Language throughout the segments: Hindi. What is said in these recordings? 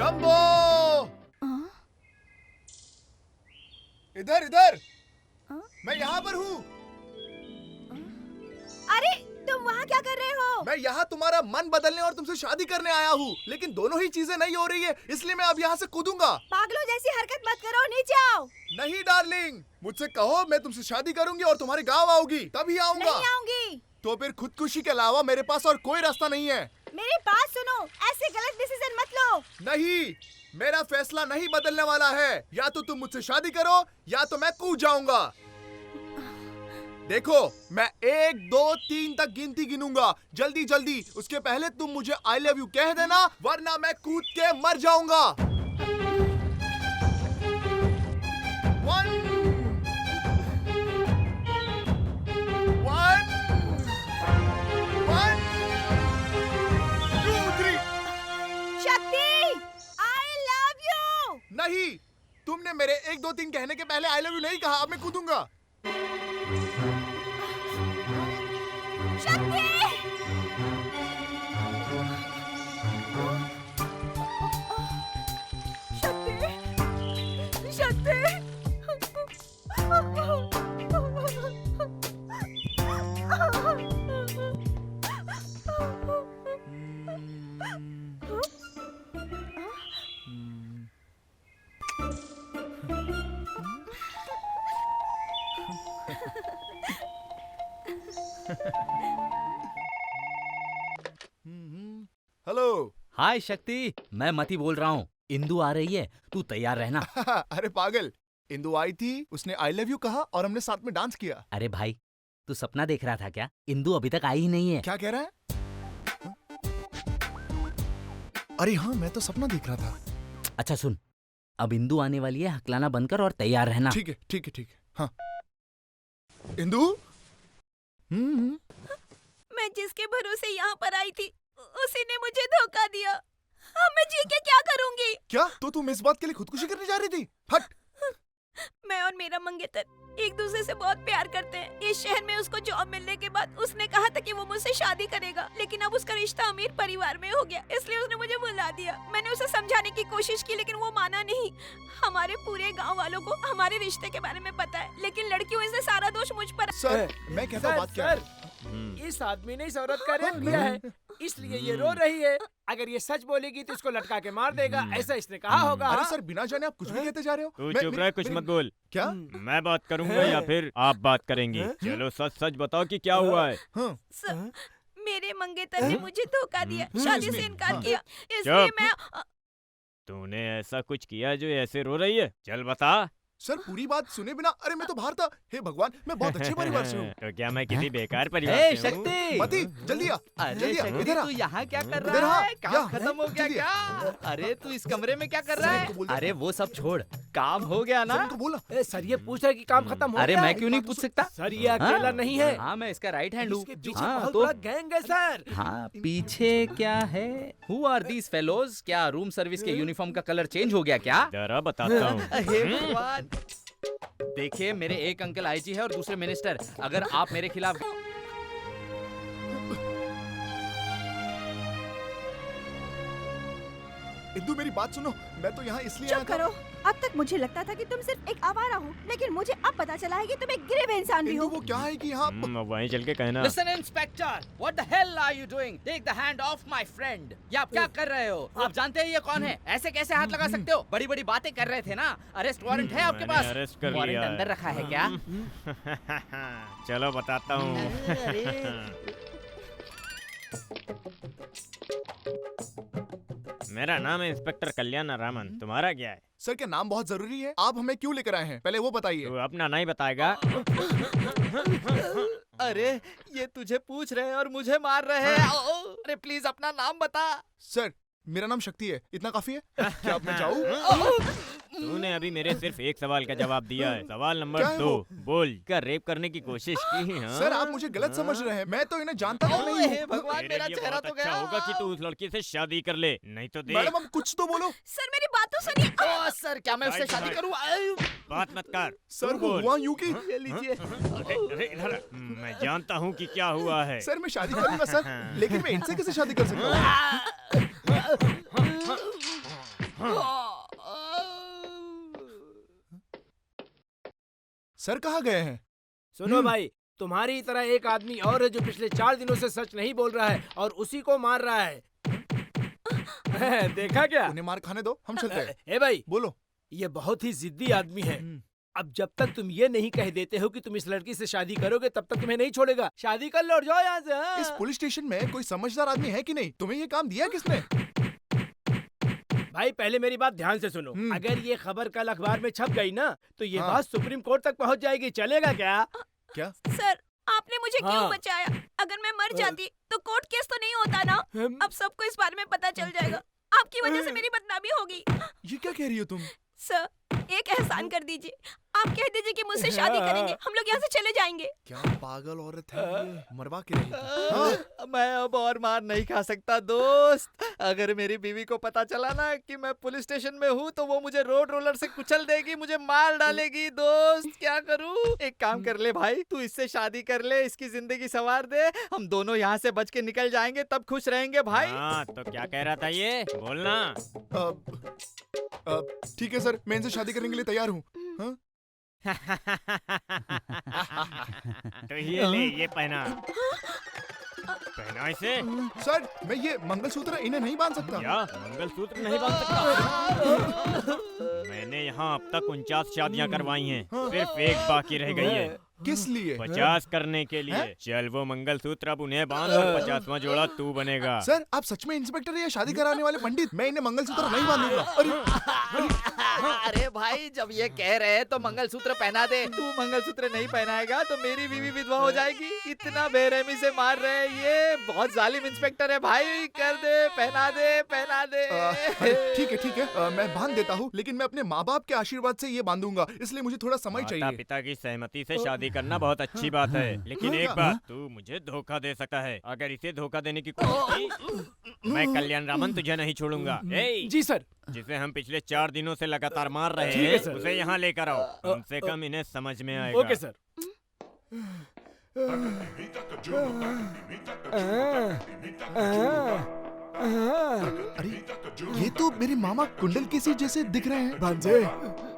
जंबो! इधर इधर! मैं यहाँ पर हूँ। अरे तुम वहाँ क्या कर रहे हो? मैं यहाँ तुम्हारा मन बदलने और तुमसे शादी करने आया हूँ, लेकिन दोनों ही चीजें नहीं हो रही है, इसलिए मैं अब यहाँ से कूदूंगा। पागलों जैसी हरकत मत करो, नीचे आओ। नहीं डार्लिंग, मुझसे कहो मैं तुमसे शादी करूंगी और तुम्हारे गाँव आओगी, तभी आऊंगा। नहीं आऊंगी। तो फिर खुदकुशी के अलावा मेरे पास और कोई रास्ता नहीं है। मेरी बात सुनो, ऐसे गलत डिसीजन मत लो। नहीं, मेरा फैसला नहीं बदलने वाला है। या तो तुम मुझसे शादी करो या तो मैं कूद जाऊंगा। देखो, मैं 1 2 3 तक गिनती गिनूंगा, जल्दी जल्दी। उसके पहले तुम मुझे आई लव यू कह देना, वरना मैं कूद के मर जाऊंगा। 1 1 1 2 3। शक्ति, आई लव यू। नहीं, तुमने मेरे 1 2 3 कहने के पहले आई लव यू नहीं कहा। अब मैं कूदूंगा। शक्ति! शक्ति! शक्ति! हेलो। हाय शक्ति, मैं मती बोल रहा हूँ। इंदु आ रही है, तू तैयार रहना। अरे पागल, इंदु आई थी, उसने आई लव यू कहा और हमने साथ में डांस किया। अरे भाई, तू सपना देख रहा था क्या? इंदु अभी तक आई ही नहीं है। क्या कह रहा है? अरे हाँ, मैं तो सपना देख रहा था। अच्छा सुन, अब इंदु आने वाली है, हकलाना बंद कर और तैयार रहना। ठीक है ठीक है ठीक है। हाँ इंदु। मैं जिसके भरोसे यहाँ पर आई थी, उसी ने मुझे धोखा दिया। अब मैं जी के क्या करूँगी? क्या? तो तुम इस बात के लिए खुदकुशी करने जा रही थी? हट! मैं और मेरा मंगेतर एक दूसरे से बहुत प्यार करते हैं। इस शहर में उसको जॉब मिलने के बाद उसने कहा था कि वो मुझसे शादी करेगा, लेकिन अब उसका रिश्ता अमीर परिवार में हो गया, इसलिए उसने मुझे बुला दिया। मैंने उसे समझाने की कोशिश की, लेकिन वो माना नहीं। हमारे पूरे गांव वालों को हमारे रिश्ते के बारे में पता है, लेकिन लड़की वजह से सारा दोष मुझ पर। सर, मैं कहता हूँ बात क्या है? इस आदमी ने इस औरत का रेप किया है, इसलिए ये रो रही है। अगर ये सच बोलेगी तो इसको लटका के मार देगा, ऐसा इसने कहा होगा। अरे सर, बिना जाने आप कुछ भी कहते जा रहे हो। तू चुप रह, कुछ मत बोल। क्या? मैं बात करूंगा या फिर आप बात करेंगी? चलो सच सच बताओ कि क्या हुआ है। हाँ। मेरे मंगेतर ने मुझे धोखा दिया, शादी से इनकार किया, इसलिए चुप। मैं। तूने ऐसा कुछ किया जो ऐसे रो रही है? चल बता। सर, पूरी बात सुने बिना। अरे मैं तो बाहर था। हे भगवान, मैं बहुत अच्छे परिवार से हूँ। तो क्या मैं किसी बेकार परिवार हे से हूँ? शक्ति! मती, जल्दी आ। अरे जल्दी आ, शक्ति, इधर आ। तू यहाँ क्या कर इधर रहा आ, है? काम या, खत्म हो गया जल्दी आ। क्या? अरे तू इस कमरे में क्या कर सर, रहा इनको बोल है? दे। अरे वो सब छोड़, काम हो गया ना? सर, इनको बोला। सर ये पूछ रहा है कि काम खत्म हो अरे गया मैं है? क्यों नहीं पूछ सकता? सर ये अकेला नहीं है, हाँ मैं इसका राइट हैंड हूँ। इसके पीछे हाँ बहुत तो बड़ा गैंग है सर। हाँ, पीछे क्या है? Who are these fellows? क्या रूम सर्विस के यूनिफॉर्म का कलर चेंज हो गया क्या? जरा बताता हूँ। हे भगवान! देखिए, मेरे एक अंकल आईजी है और दूसरे मिनिस्टर। अगर आप मेरे खिलाफ इंदु, मेरी बात सुनो। मैं तो यहाँ इसलिए आया चुप था। करो। अब तक मुझे लगता था कि तुम सिर्फ एक आवारा हो, लेकिन मुझे अब पता चला है कि तुम एक गिरे हुए इंसान भी इंदु, हो। वो क्या है कि यहाँ वहीं चल के कहना। Listen inspector, what the hell are you doing? Take the hand off my friend. ये आप क्या कर रहे हो? आप जानते हैं ये कौन है? ऐसे कैसे हाथ लगा सकते हो? बड़ी बड़ी बातें कर रहे थे ना? अरेस्ट वारंट है आपके मैंने पास? अरेस्ट कर वारंट लिया है। अंदर रखा है क्या? चलो बताता हूँ। मेरा नाम है इंस्पेक्टर कल्याण रामन। तुम्हारा क्या है? सर क्या नाम बहुत जरूरी है? आप हमें क्यों लेकर आए हैं? पहले वो बताइए। तू अपना नहीं बताएगा? अरे ये तुझे पूछ रहे हैं और मुझे मार रहे हैं। अरे प्लीज अपना नाम बता। सर मेरा नाम शक्ति है, इतना काफी है? क्या अब मैं जाऊँ? तूने अभी मेरे सिर्फ एक सवाल का जवाब दिया है। सवाल नंबर क्या है 2, वो? बोल क्या रेप करने की कोशिश की? हाँ? सर आप मुझे गलत समझ रहे हैं, मैं तो इन्हें जानता तो नहीं हे हूँ। भगवान, तेरे मेरा लिए चेहरा बहुत तो अच्छा गया। होगा कि तू उस लड़की से शादी कर ले, नहीं तो देख। मैडम अब कुछ तो बोलो। सर मेरी बात तो सुनिए। ओ सर, क्या मैं उससे शादी करूं? बात मत कर। सर तू वो बोल। हुआ यूं कि ये लीजिए। अरे इधर आ। मैं जानता हूँ कि क्या हुआ है। सर मैं शादी करूंगा सर, लेकिन मैं इनसे कैसे शादी कर सकता हूँ? सर कहाँ गए हैं? सुनो भाई, तुम्हारी तरह एक आदमी और है जो पिछले 4 दिनों से सच नहीं बोल रहा है और उसी को मार रहा है। देखा क्या? उन्हें मार खाने दो, हम चलते हैं। ए भाई, बोलो। ये बहुत ही जिद्दी आदमी है। अब जब तक तुम ये नहीं कह देते हो कि तुम इस लड़की से शादी करोगे तब तक तुम्हें नहीं छोड़ेगा। शादी कर लो और जाओ यहाँ से। हाँ? इस पुलिस स्टेशन में कोई समझदार आदमी है कि नहीं? तुम्हें ये काम दिया किसने? भाई पहले मेरी बात ध्यान से सुनो। अगर ये खबर कल अखबार में छप गई ना तो ये हाँ। बात सुप्रीम कोर्ट तक पहुँच जाएगी। चलेगा क्या? क्या? सर आपने मुझे क्यों हाँ। बचाया? अगर मैं मर जाती तो कोर्ट केस तो नहीं होता ना। अब सबको इस बारे में पता चल जाएगा। आपकी वजह से मेरी बदनामी होगी। ये क्या कह रही हो तुम? सर एक एहसान कर दीजिए, आप कह दीजिए कि मुझसे शादी करेंगे, हम लोग यहाँ से चले जाएंगे। क्या पागल औरत है ये, मरवा के रहेगी। मैं अब और मार नहीं खा सकता दोस्त। अगर मेरी बीवी को पता चला ना कि मैं पुलिस स्टेशन में हूँ तो वो मुझे रोड रोलर से कुचल देगी, मुझे मार डालेगी। दोस्त क्या करूँ? एक काम कर ले भाई, तू इससे शादी कर ले, इसकी जिंदगी संवार दे, हम दोनों यहाँ से बच के निकल जाएंगे, तब खुश रहेंगे भाई। हाँ तो क्या कह रहा था ये? बोलना। ठीक है सर, मैं इनसे शादी करने के लिए तैयार हूँ। हाँ? तो ये ले, ये पहना। पहना इसे। सर मैं ये मंगलसूत्र इन्हें नहीं बांध सकता। क्या मंगलसूत्र नहीं बांध सकता? मैंने यहाँ अब तक 49 शादियाँ करवाई हैं, सिर्फ एक बाकी रह गई है। किस लिए? 50 करने के लिए। चल वो मंगलसूत्र अब उन्हें बांध और 50वां जोड़ा तू बनेगा। सर आप सच में इंस्पेक्टर या शादी कराने वाले पंडित? मैं इन्हें मंगलसूत्र नहीं बांधूंगा। अरे भाई जब ये कह रहे हैं तो मंगलसूत्र पहना दे। तू मंगलसूत्र नहीं पहनाएगा तो मेरी बीवी विधवा हो जाएगी। इतना बेरहमी से मार रहे हैं, ये बहुत जालिम इंस्पेक्टर है भाई। कर दे, पहना दे, पहना दे। ठीक है, मैं बांध देता हूँ, लेकिन मैं अपने माँ बाप के आशीर्वाद से ये बांधूंगा, इसलिए मुझे थोड़ा समय माता चाहिए। पिता की सहमति से शादी करना बहुत अच्छी बात है, लेकिन एक बात, तू मुझे धोखा दे सकता है। अगर इसे धोखा देने की कोशिश की, मैं कल्याण रामन तुझे नहीं छोड़ूंगा। ए, जी सर। जिसे हम पिछले 4 दिनों से लगातार मार रहे ठीक है, हैं, सर। उसे यहाँ लेकर आओ। कम से कम इन्हें समझ में आएगा। Okay sir. अरे ये तो मेरे मामा कुंडल केसी जैसे दिख रहे हैं। भांजे,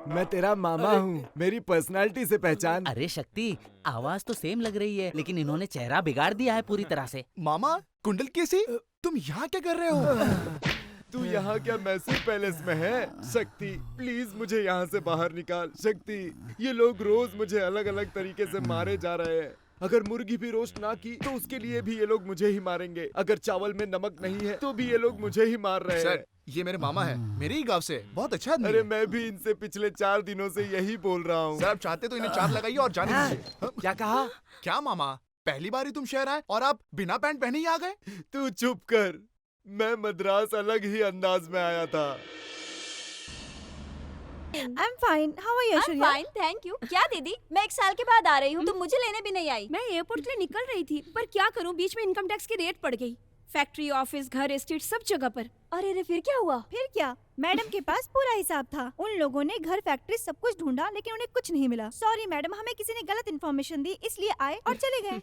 मैं तेरा मामा हूँ, मेरी पर्सनालिटी से पहचान। अरे शक्ति, आवाज तो सेम लग रही है लेकिन इन्होंने चेहरा बिगाड़ दिया है पूरी तरह से। मामा कुंडल केसी, तुम यहाँ क्या कर रहे हो? तू यहाँ क्या मैसूर पैलेस में है? शक्ति प्लीज मुझे यहाँ से बाहर निकाल। शक्ति, ये लोग रोज मुझे अलग अलग तरीके से मारे जा रहे हैं। अगर मुर्गी भी रोस्ट ना की तो उसके लिए भी ये लोग मुझे ही मारेंगे। अगर चावल में नमक नहीं है तो भी ये लोग मुझे ही मार रहे हैं। सर ये मेरे मामा है, मेरे ही गांव से, बहुत अच्छा आदमी अरे है। मैं भी इनसे पिछले 4 दिनों से यही बोल रहा हूँ। सर आप चाहते तो इन्हें 4 लगाइए और जाने दीजिए। क्या कहा? क्या मामा, पहली बार ही तुम शहर आए और आप बिना पैंट पहने ही आ गए? तू चुप कर, मैं मद्रास अलग ही अंदाज में आया था। I'm fine. How are you, I'm Aishwarya? fine, thank you. क्या दीदी, मैं 1 साल के बाद आ रही हूँ, तुम मुझे लेने भी नहीं आई। मैं एयरपोर्ट के लिए निकल रही थी, पर क्या करूँ, बीच में इनकम टैक्स की रेट पड़ गई। फैक्ट्री, ऑफिस, घर, एस्टेट सब जगह पर। अरे रे फिर क्या हुआ? फिर क्या, मैडम के पास पूरा हिसाब था। उन लोगों ने घर, फैक्ट्री सब कुछ ढूंढा लेकिन उन्हें कुछ नहीं मिला। सॉरी मैडम, हमें किसी ने गलत इन्फॉर्मेशन दी इसलिए आए और चले गए।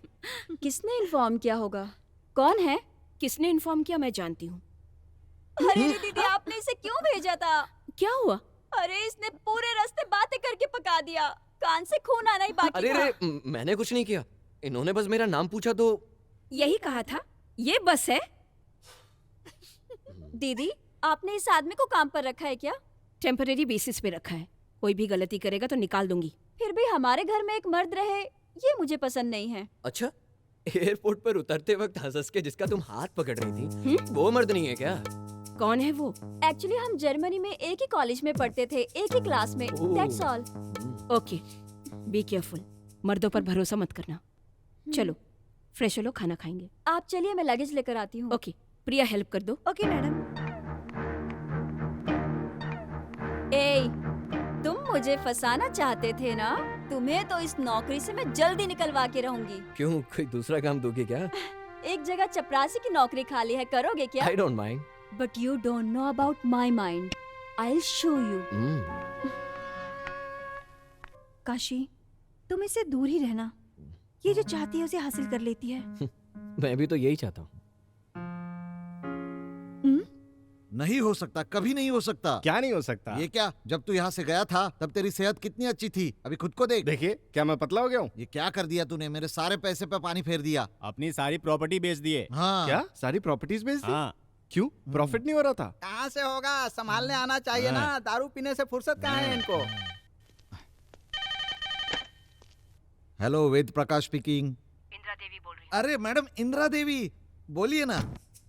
किसने इन्फॉर्म किया होगा? कौन है? किसने इन्फॉर्म किया मैं जानती हूँ। अरे रे दीदी, आपने इसे क्यों भेजा था? क्या हुआ? अरे इसने पूरे रास्ते बातें करके पका दिया, कान से खून आना ही बाकी अरे था। रे, मैंने कुछ नहीं किया, इन्होंने बस मेरा नाम पूछा तो। यही कहा था, ये बस है। दीदी आपने इस आदमी को काम पर रखा है क्या? टेम्परेरी बेसिस पे रखा है, कोई भी गलती करेगा तो निकाल दूंगी। फिर भी हमारे घर में एक मर्द रहे, ये मुझे पसंद नहीं है। अच्छा, एयरपोर्ट पर उतरते वक्त हंस के जिसका तुम हाथ पकड़ रही थी, वो मर्द नहीं है क्या? कौन है वो? एक्चुअली हम जर्मनी में एक ही कॉलेज में पढ़ते थे, एक ही क्लास में। That's all. Okay, be careful. मर्दों पर भरोसा मत करना। चलो फ्रेश हो लो, खाना खाएंगे। आप चलिए, मैं लगेज लेकर आती हूँ। ओके, प्रिया हेल्प कर दो। Okay madam. ए, तुम मुझे फंसाना चाहते थे ना? तुम्हें तो इस नौकरी से मैं जल्दी निकलवा के रहूंगी। क्यों, कोई दूसरा काम दोगे क्या? एक जगह चपरासी की नौकरी खाली है, करोगे क्या? I don't mind. But you don't know about my mind. I will show you. Kashi, तुम इससे दूर ही रहना। ये जो चाहती है उसे हासिल कर लेती है। मैं भी तो यही चाहता हूँ। नहीं हो सकता, कभी नहीं हो सकता। क्या नहीं हो सकता? ये क्या, जब तू यहाँ से गया था तब तेरी सेहत कितनी अच्छी थी, अभी खुद को देख। देखिए, क्या मैं पतला हो गया हूँ? ये क्या कर दिया तूने, मेरे सारे पैसे पे पानी फेर दिया। अपनी सारी प्रॉपर्टी बेच दिए। हाँ। क्या सारी प्रॉपर्टीज बेच दी? हाँ। क्यों, प्रॉफिट नहीं हो रहा था? कहाँ से होगा, संभालने आना चाहिए ना। दारू पीने से फुर्सत कहाँ है इनको। Hello, Ved Prakash speaking. इंदिरा देवी बोल रही। अरे मैडम, इंदिरा देवी, बोलिए ना।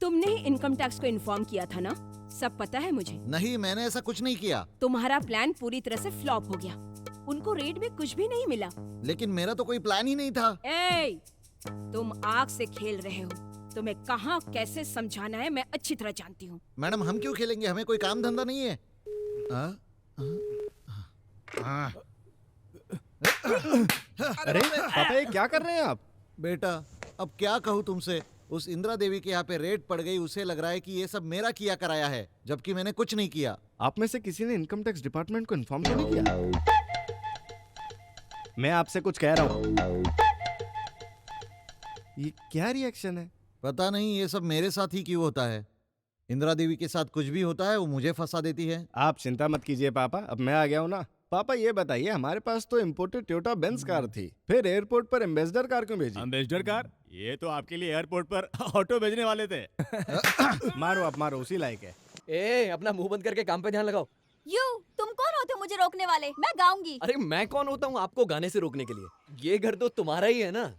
तुमने ही इनकम टैक्स को इन्फॉर्म किया था ना? सब पता है मुझे। नहीं, मैंने ऐसा कुछ नहीं किया। तुम्हारा प्लान पूरी तरह से फ्लॉप हो गया। उनको रेट में कुछ भी नहीं मिला। लेकिन मेरा तो कोई प्लान ही नहीं था। ए, तुम आग से खेल रहे हो। तुम्हें कहाँ कैसे समझाना है मैं अच्छी तरह जानती हूँ। मैडम, हम क्यों खेलेंगे, हमें कोई काम धंधा नहीं है। अरे पापा, ये क्या कर रहे हैं आप? बेटा, अब क्या कहूँ तुमसे, उस इंदिरा देवी के यहाँ पे रेड पड़ गई, उसे लग रहा है कि ये सब मेरा किया कराया है, जबकि मैंने कुछ नहीं किया। आप में से किसी ने इनकम टैक्स डिपार्टमेंट को इन्फॉर्म तो नहीं किया? मैं आपसे कुछ कह रहा हूँ। ये क्या रिएक्शन है? पता नहीं ये सब मेरे साथ ही क्यों होता है। इंदिरा देवी के साथ कुछ भी होता है वो मुझे फंसा देती है। आप चिंता मत कीजिए पापा, अब मैं आ गया हूँ ना। पापा ये बताइए, हमारे पास तो इम्पोर्टेड टोयोटा बेंज कार थी, फिर एयरपोर्ट पर एम्बेसडर कार क्यों भेजी? Ambassador car? ये तो आपके लिए एयरपोर्ट पर ऑटो भेजने वाले थे। मारो आप, मारो, उसी लायक है। ए, अपना मुंह बंद करके काम पे ध्यान लगाओ। तुम कौन होते हो मुझे रोकने वाले? मैं गाऊंगी। अरे मैं कौन होता हूँ आपको गाने से रोकने के लिए? ये घर तो तुम्हारा ही है ना,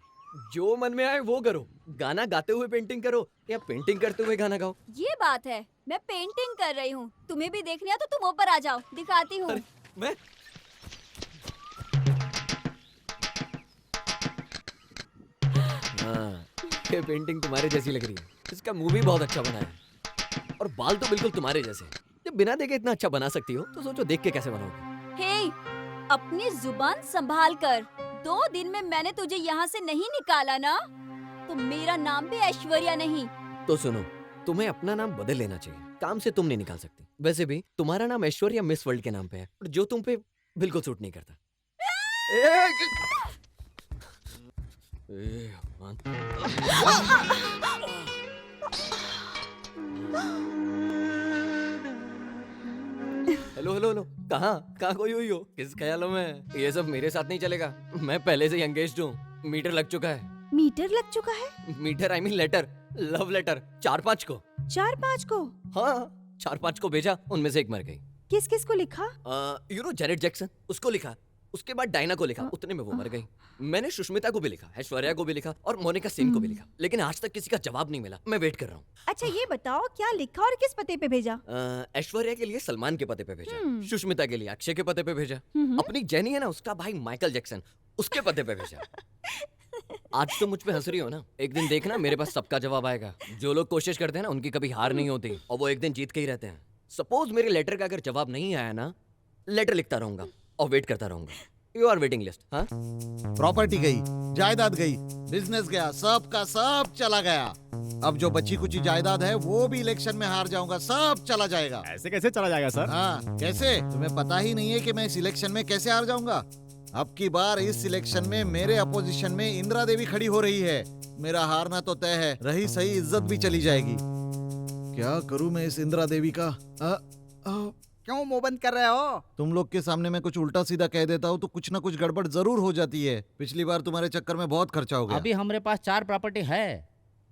जो मन में आए वो करो। गाना गाते हुए पेंटिंग करो या पेंटिंग करते हुए गाना गाओ। ये बात है, मैं पेंटिंग कर रही हूँ। तुम्हें भी देखनी है तो तुम ऊपर आ जाओ, दिखाती हूँ। मैं हाँ, ये पेंटिंग तुम्हारे जैसी लग रही है। इसका मुंह भी बहुत अच्छा बना है और बाल तो बिल्कुल तुम्हारे जैसे। जब बिना देखे इतना अच्छा बना सकती हो तो सोचो देख के कैसे बनाओगे। हे, अपनी जुबान संभाल कर। 2 दिन में मैंने तुझे यहाँ से नहीं निकाला ना, तो मेरा नाम भी ऐश्वर्या नहीं। तो सुनो, तुम्हें अपना नाम बदल लेना चाहिए। काम से तुम नहीं निकाल सकती। वैसे भी तुम्हारा नाम ऐश्वर्या मिस वर्ल्ड के नाम पे है, जो तुम पे बिल्कुल सूट नहीं करता। हेलो हेलो हेलो, कहाँ कोई हुई हो? किस ख्यालों में? ये सब मेरे साथ नहीं चलेगा। मैं पहले से ही एंगेज्ड हूँ। मीटर लग चुका है। मीटर लग चुका है? Meter I mean letter, love letter. 4-5 को। 4-5 को? हाँ, 4-5 को भेजा, उनमें से एक मर गई। किस किस को लिखा? जेनेट जैक्सन, उसको लिखा। उसके बाद डायना को लिखा, उतने में वो मर गई। मैंने सुष्मिता को भी लिखा, ऐश्वर्या को भी लिखा और मोनिका सेन को भी लिखा, लेकिन आज तक किसी का जवाब नहीं मिला। मैं वेट कर रहा हूँ। अच्छा ये बताओ, क्या लिखा और किस पते पे भेजा? ऐश्वर्या के लिए सलमान के पते पे भेजा, सुष्मिता के लिए अक्षय के पते पे भेजा, अपनी जेनी है ना, उसका भाई माइकल जैक्सन, उसके पते पे भेजा। आज तो मुझ पे हंस रही हो ना, एक दिन देखना मेरे पास सबका जवाब आएगा। जो लोग कोशिश करते हैं ना, उनकी कभी हार नहीं होती और वो एक दिन जीत के ही रहते हैं। सपोज मेरे लेटर का अगर जवाब नहीं आया ना, लेटर लिखता रहूंगा और वेट करता रहूंगा। You are waiting list. हाँ, प्रॉपर्टी गई, जायदाद गई, बिजनेस गया, सब का सब चला गया। अब जो बची कुछ जायदाद है वो भी इलेक्शन में हार जाऊंगा, सब चला जाएगा। ऐसे कैसे चला जाएगा सर? हाँ, कैसे? तुम्हें पता ही नहीं है कि मैं इस इलेक्शन में कैसे हार जाऊंगा। अब की बार इस इलेक्शन में मेरे अपोजिशन में इंदिरा देवी खड़ी हो रही है। मेरा हारना तो तय है, रही सही इज्जत भी चली जाएगी। क्या करूं मैं इस इंदिरा देवी का? क्यों मुंह बंद कर रहे हो? तुम लोग के सामने मैं कुछ उल्टा सीधा कह देता हूँ तो कुछ ना कुछ गड़बड़ जरूर हो जाती है। पिछली बार तुम्हारे चक्कर में बहुत खर्चा हो गया। अभी हमारे पास 4 प्रॉपर्टी है।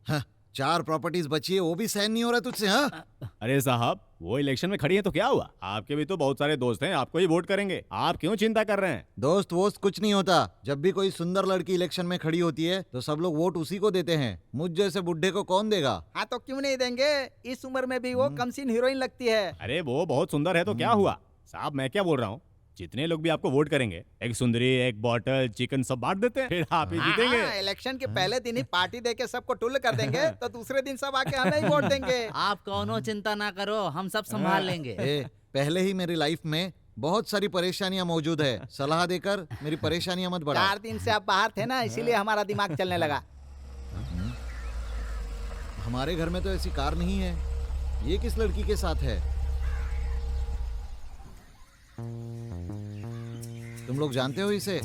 हाँ, 4 प्रॉपर्टीज बची है, वो भी सहन नहीं हो रहा तुझसे? हाँ, अरे साहब, वो इलेक्शन में खड़ी है तो क्या हुआ? आपके भी तो बहुत सारे दोस्त हैं, आपको ही वोट करेंगे। आप क्यों चिंता कर रहे हैं? दोस्त वोस्त कुछ नहीं होता। जब भी कोई सुंदर लड़की इलेक्शन में खड़ी होती है तो सब लोग वोट उसी को देते हैं। मुझ जैसे बुढ़े को कौन देगा? हाँ तो क्यों नहीं देंगे? इस उम्र में भी वो कमसीन हीरोइन लगती है। अरे वो बहुत सुंदर है तो क्या हुआ? साहब मैं क्या बोल रहा हूँ, जितने लोग भी आपको वोट करेंगे, एक सुंदरी, एक बॉटल, चिकन सब बांट देते हैं, फिर आप ही जीतेंगे। इलेक्शन के पहले दिन ही पार्टी देके सबको टुल्ल कर देंगे तो दूसरे दिन सब आके हमें ही वोट देंगे। आप कौनो चिंता ना करो, हम सब संभाल लेंगे। पहले ही मेरी लाइफ में बहुत सारी परेशानियां मौजूद है, सलाह देकर मेरी परेशानियां मत बढ़ाओ। 4 दिन से आप बाहर थे ना, इसीलिए हमारा दिमाग चलने लगा। हमारे घर में तो ऐसी कार नहीं है। ये किस लड़की के साथ है? तुम लोग जानते हो इसे?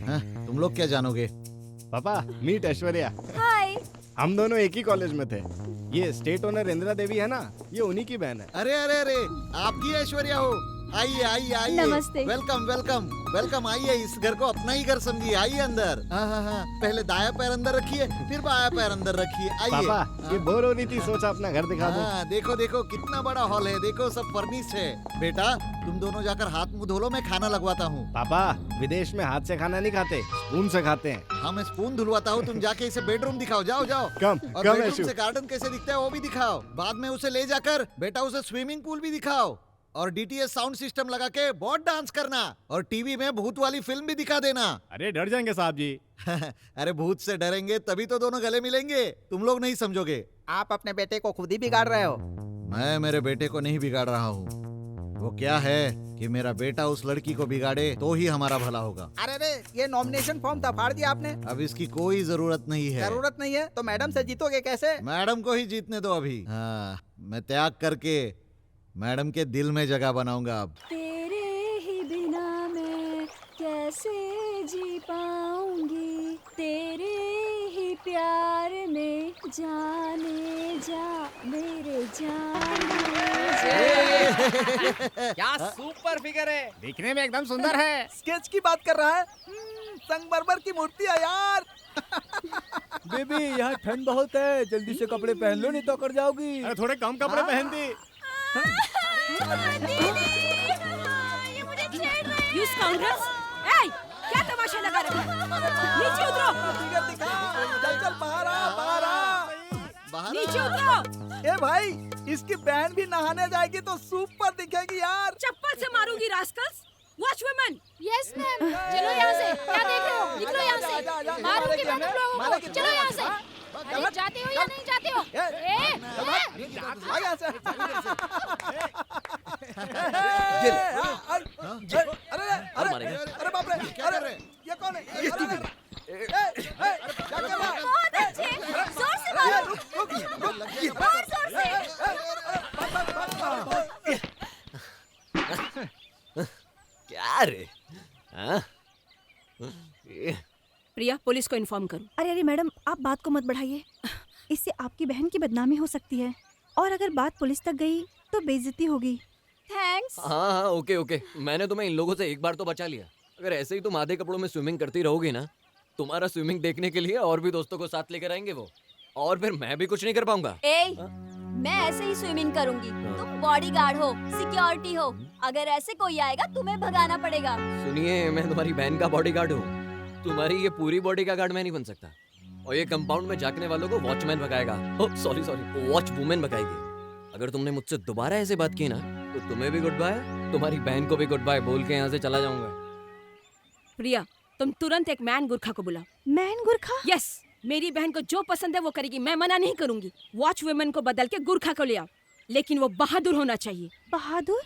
हाँ, तुम लोग क्या जानोगे? पापा मीट ऐश्वर्या। हाय। हम दोनों एक ही कॉलेज में थे। ये स्टेट ओनर इंदिरा देवी है ना, ये उन्हीं की बहन है। अरे अरे अरे, आपकी ऐश्वर्या हो? आइए आइए आइए। नमस्ते। Welcome welcome welcome. आइए, इस घर को अपना ही घर समझिए। आइए अंदर। हाँ हाँ हाँ, पहले दाया पैर अंदर रखिए, फिर बाया पैर अंदर रखिए। आइए। पापा ये बोर हो रही थी, सोचा अपना घर दिखा दूं। हाँ, देखो देखो कितना बड़ा हॉल है, देखो सब फर्निश्ड है। बेटा तुम दोनों जाकर हाथ मुंह धो लो, मैं खाना लगवाता हूँ। पापा विदेश में हाथ से खाना नहीं खाते, स्पून से खाते हैं। हाँ मैं स्पून धुलवाता हूँ, तुम जाके इसे बेडरूम दिखाओ। जाओ जाओ। कम और कम बेडरूम ऐशु। से गार्डन कैसे दिखता है वो भी दिखाओ। बाद में उसे ले जाकर बेटा उसे स्विमिंग पूल भी दिखाओ। और डीटीएच साउंड सिस्टम लगा के बहुत डांस करना। और टीवी में भूत वाली फिल्म भी दिखा देना। अरे डर जाएंगे साहब जी। अरे भूत से डरेंगे तभी तो दोनों गले मिलेंगे, तुम लोग नहीं समझोगे। आप अपने बेटे को खुद ही बिगाड़ रहे हो। मैं मेरे बेटे को नहीं बिगाड़ रहा हूँ। वो क्या है कि मेरा बेटा उस लड़की को बिगाड़े तो ही हमारा भला होगा। अरे रे, ये नॉमिनेशन फॉर्म था, फाड़ दिया आपने। अब इसकी कोई जरूरत नहीं है। जरूरत नहीं है तो मैडम से जीतोगे कैसे? मैडम को ही जीतने दो अभी। हाँ, मैं त्याग करके मैडम के दिल में जगह बनाऊंगा अब। तेरे ही बिना मैं कैसे जी पाऊंगी, तेरे ही प्यार में जाने जा मेरे जाने जा। क्या सुपर फिगर है, दिखने में एकदम सुंदर है। स्केच की बात कर रहा है? संगमरमर की मूर्ति है यार। बेबी यहाँ ठंड बहुत है, जल्दी से कपड़े पहन लो नहीं तो कर जाओगी। अरे थोड़े कम कपड़े पहन दी। You scoundrels! Hey, क्या तमाशा लगा रहे हो? नीचे उतरो! चल बाहर आ, बाहर आ। नीचे उतरो! ए भाई, इसकी बहन भी नहाने जाएगी तो सुपर दिखेगी यार। चप्पल से मारूंगी rascals. Watch women. Yes ma'am. चलो यहाँ से, क्या देख रहे हो? निकलो यहाँ से। मारूंगी मैं तुम लोगों को। चलो यहाँ से। अरे जाते हो या नहीं जाते हो? अरे बाप रे, क्या कर रहे? ये कौन है? बहुत अच्छे, जोर से मारो। बहुत जोर से। क्या रे? हाँ? प्रिया, पुलिस को इन्फॉर्म करो। अरे अरे मैडम, आप बात को मत बढ़ाइए। इससे आपकी बहन की बदनामी हो सकती है, और अगर बात पुलिस तक गई तो बेइज्जती होगी। थैंक्स। हाँ हाँ ओके ओके, मैंने तुम्हें इन लोगों से एक बार तो बचा लिया। अगर ऐसे ही तुम आधे कपड़ों में स्विमिंग करती रहोगी ना, तुम्हारा स्विमिंग देखने के लिए और भी दोस्तों को साथ लेकर आएंगे वो, और फिर मैं भी कुछ नहीं कर पाऊंगा। मैं ऐसे ही स्विमिंग करूंगी, तुम बॉडीगार्ड हो, सिक्योरिटी हो। अगर ऐसे कोई आएगा तुम्हें भगाना पड़ेगा। सुनिए, मैं तुम्हारी बहन का बॉडीगार्ड हूँ, तुम्हारी ये पूरी बॉडी का गार्ड मैं नहीं बन सकता। और ये कंपाउंड में झांकने वालों को वॉचमैन भगाएगा। सॉरी सॉरी, वॉच वुमेन भगाएगी। अगर तुमने मुझसे दोबारा ऐसे बात की ना, तो तुम्हें भी गुड बाय, तुम्हारी बहन को भी गुड बाय बोल के यहाँ से चला जाऊंगा। प्रिया, तुम तुरंत एक मैन गुरखा को बुलाओ। मैन गुरखा? यस, मेरी बहन को जो पसंद है वो करेगी, मैं मना नहीं करूंगी। वॉच वुमेन को बदल के गुरखा को ले आओ, लेकिन वो बहादुर होना चाहिए। बहादुर?